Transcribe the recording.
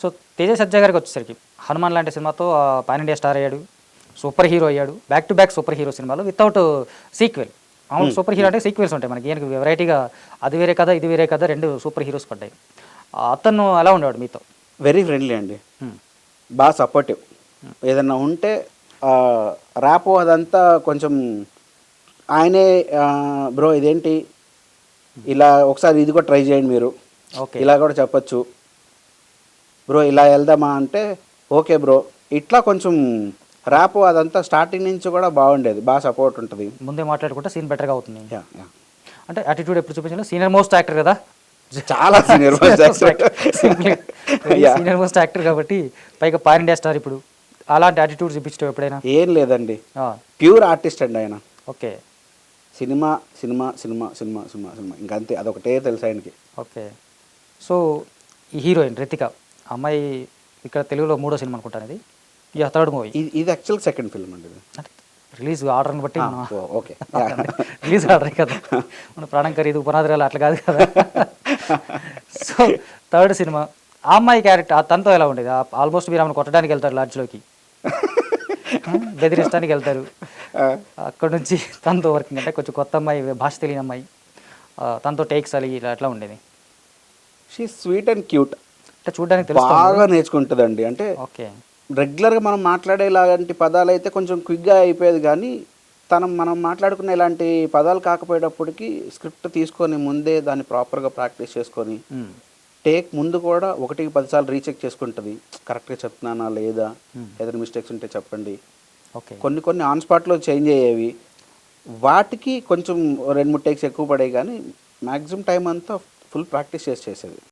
So Teja సజ్జా గారికి వచ్చేసరికి హనుమాన్ లాంటి సినిమాతో పాన్ ఇండియా స్టార్ అయ్యాడు, సూపర్ హీరో అయ్యాడు, back to back super hero సినిమాలు వితౌట్ సీక్వెల్. మామూలు సూపర్ హీరో అంటే సీక్వెల్స్ ఉంటాయి మనకి, ఈయనకి వెరైటీగా అది వేరే కథ ఇది వేరే కథ 2 సూపర్ హీరోస్ పడ్డాయి. అతను ఎలా ఉండేవాడు మీతో? వెరీ ఫ్రెండ్లీ అండి, బాగా సపోర్టివ్. ఏదన్నా ఉంటే ర్యాపో అదంతా కొంచెం ఆయనే బ్రో ఇదేంటి ఇలా ఒకసారి ఇది కూడా ట్రై చేయండి మీరు, ఓకే ఇలా కూడా చెప్పచ్చు బ్రో, ఇలా వెళ్దామా అంటే ఓకే బ్రో, ఇట్లా కొంచెం ర్యాపో అదంతా స్టార్టింగ్ నుంచి కూడా బాగుండేది, బాగా సపోర్ట్ ఉంటుంది. ముందే మాట్లాడుకుంటే సీన్ బెటర్గా అవుతుంది. యా యా, అంటే యాటిట్యూడ్ ఎప్పుడు చూపించాలో సీనియర్ మోస్ట్ యాక్టర్ కదా, చాలా సీనియర్ సీనియర్ మోస్ట్ యాక్టర్ కాబట్టి, పైగా పాన్ ఇండియా స్టార్. ఇప్పుడు అలాంటి యాటిట్యూడ్ చూపించడం ఎప్పుడైనా? ఏం లేదండి, ప్యూర్ ఆర్టిస్ట్ అండి ఆయన. Okay, cinema cinema cinema cinema cinema cinema ఇంకంతే, అదొకటే తెలుసు ఆయనకి. ఓకే. సో ఈ హీరోయిన్ రితిక అమ్మాయి ఇక్కడ తెలుగులో 3వ సినిమా అనుకుంటాను, ఇది 3rd మూవీ. ఇది యాక్చువల్ సెకండ్ ఫిల్మ్ అండి. అంటే రిలీజ్ ఆర్డర్ని బట్టి ఓకే, రిలీజ్ ఆర్డర్ కదా, మన ప్రాణం ఖరీదు పునాదిరాలు అట్లా కాదు కదా. సో 3rd సినిమా, ఆ అమ్మాయి క్యారెక్టర్ తనతో ఎలా ఉండేది? ఆల్మోస్ట్ మీరు ఆమెను కొట్టడానికి వెళ్తారు లాడ్జ్లోకి, బెదిరించడానికి వెళ్తారు, అక్కడ నుంచి తనతో వర్కింగ్ అంటే కొంచెం కొత్త అమ్మాయి, భాష తెలియని అమ్మాయి, తనతో టేక్స్ అలి ఇలా ఎట్లా ఉండేది? షీ స్వీట్ అండ్ క్యూట్, అంటే చూడడానికి తెలుసు, బాగా నేర్చుకుంటుందండి. అంటే ఓకే, రెగ్యులర్గా మనం మాట్లాడేలాంటి పదాలు అయితే కొంచెం క్విక్గా అయిపోయేది, కానీ మనం మాట్లాడుకునే ఇలాంటి పదాలు కాకపోయేటప్పటికి స్క్రిప్ట్ తీసుకొని ముందే దాన్ని ప్రాపర్గా ప్రాక్టీస్ చేసుకొని టేక్ ముందు కూడా 1కి 10 సార్లు రీచెక్ చేసుకుంటుంది, కరెక్ట్గా చెప్తున్నానా లేదా, ఏదైనా మిస్టేక్స్ ఉంటే చెప్పండి. ఓకే, కొన్ని ఆన్ స్పాట్లో చేంజ్ అయ్యేవి, వాటికి కొంచెం 2-3 టేక్స్ ఎక్కువ పడేవి, కానీ మ్యాక్సిమం టైం అంతా ఫుల్ ప్రాక్టీస్ చేసేది.